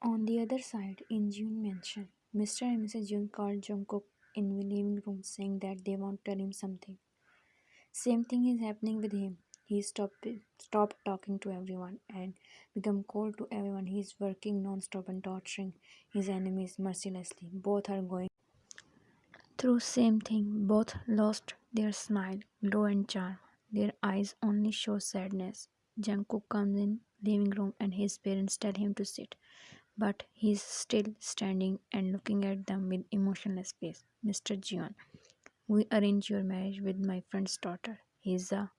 On the other side, in June mentioned, Mr. and Mrs. Jung called Jungkook in the living room saying that they want to tell him something. Same thing is happening with him. He stopped talking to everyone and become cold to everyone. He is working non-stop and torturing his enemies mercilessly. Both are going through same thing. Both lost their smile, glow and charm. Their eyes only show sadness. Jungkook comes in living room and his parents tell him to sit, but he's still standing and looking at them with emotionless face. Mr. Jeon, we arrange your marriage with my friend's daughter. He's a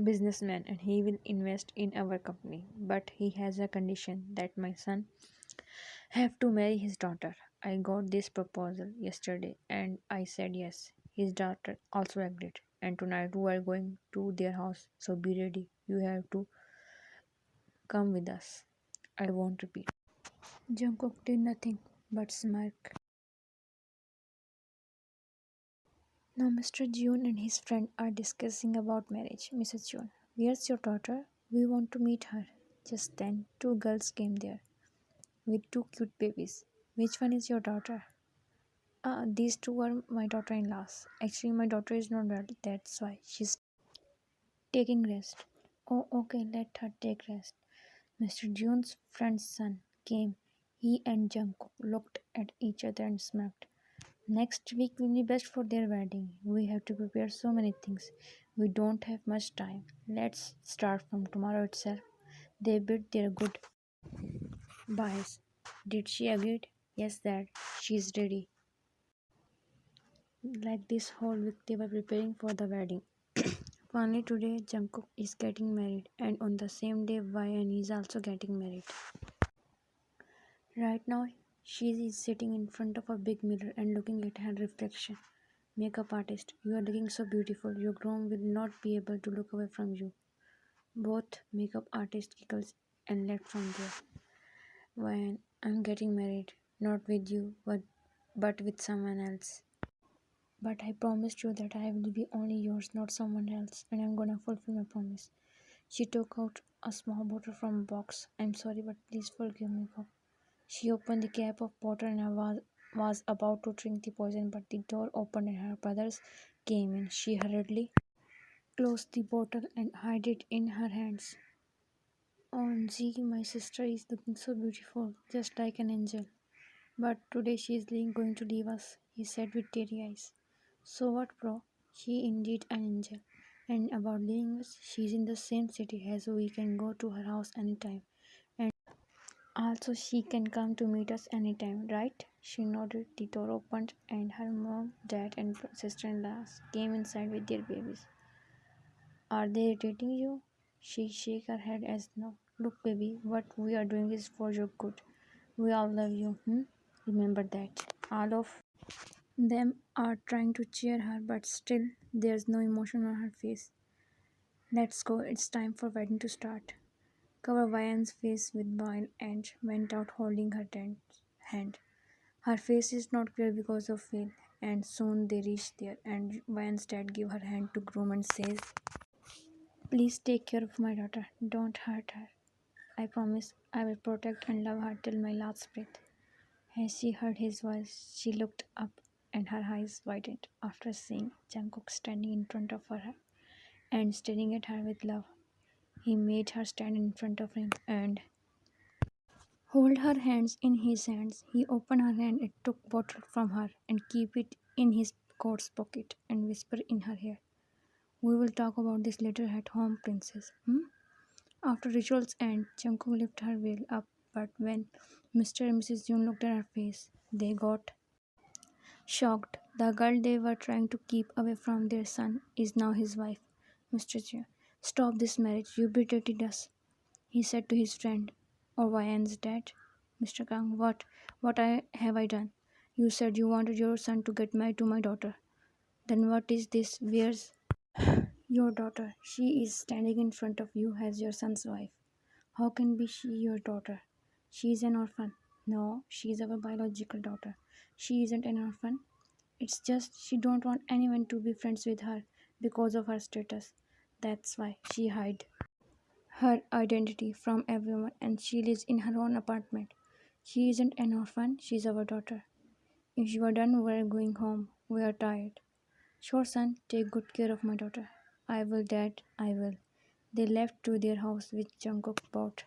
businessman and he will invest in our company, but he has a condition that my son have to marry his daughter. I got this proposal yesterday and I said yes. His daughter also agreed, and tonight we are going to their house, so be ready. You have to come with us. I won't repeat. Jungkook did nothing but smirk. Now Mr. June and his friend are discussing about marriage. Mrs. June, where's your daughter? We want to meet her. Just then, two girls came there with two cute babies. Which one is your daughter? These two are my daughter-in-laws. Actually, my daughter is not well. That's why she's taking rest. Oh, okay, let her take rest. Mr. June's friend's son came. He and Jungkook looked at each other and smirked. Next week will be best for their wedding. We have to prepare so many things. We don't have much time. Let's start from tomorrow itself. They bid their goodbyes. Did she agree? Yes, Dad. She's ready. Like this whole week they were preparing for the wedding. Finally today Jungkook is getting married, and on the same day YN is also getting married. Right now she is sitting in front of a big mirror and looking at her reflection. Makeup artist, you are looking so beautiful. Your groom will not be able to look away from you. Both makeup artist giggles and left from there. YN, I'm getting married. Not with you, but with someone else. But I promised you that I will be only yours, not someone else, and I'm gonna fulfill my promise. She took out a small bottle from a box. I'm sorry, but please forgive me. She opened the cap of water and I was about to drink the poison, but the door opened and her brothers came in. She hurriedly closed the bottle and hid it in her hands. OMG, my sister is looking so beautiful, just like an angel. But today she is going to leave us, he said with teary eyes. So what, bro? She indeed an angel. And about leaving us, she's in the same city as we can go to her house anytime. And also she can come to meet us anytime, right? She nodded. The door opened and her mom, dad and sister-in-law came inside with their babies. Are they irritating you? She shook her head as no. Look, baby, what we are doing is for your good. We all love you. Remember that. All of them are trying to cheer her, but still there's no emotion on her face. Let's go. It's time for wedding to start. Cover Vian's face with oil and went out holding her hand. Her face is not clear because of veil, and soon they reach there, and Vian's dad give her hand to groom and says, please take care of my daughter. Don't hurt her. I promise I will protect and love her till my last breath. As she heard his voice, she looked up and her eyes widened after seeing Jungkook standing in front of her and staring at her with love. He made her stand in front of him and hold her hands in his hands. He opened her hand and took bottle from her and keep it in his coat's pocket and whispered in her ear, we will talk about this later at home, princess. After rituals end, Jungkook lifted her veil up, but when Mr. and Mrs. Yoon looked at her face, they got shocked. The girl they were trying to keep away from their son is now his wife. Mr. Yoon, stop this marriage. You betrayed us, he said to his friend. Or Ryan's dad. Mr. Kang, have I done? You said you wanted your son to get married to my daughter. Then what is this? Where's your daughter? She is standing in front of you as your son's wife. How can be she your daughter? She is an orphan. No, she is our biological daughter. She isn't an orphan. It's just she don't want anyone to be friends with her because of her status. That's why she hid her identity from everyone and she lives in her own apartment. She isn't an orphan, she's our daughter. If you are done, we're going home. We are tired. Sure, son, take good care of my daughter. I will, Dad, I will. They left to their house with Jungkook bought.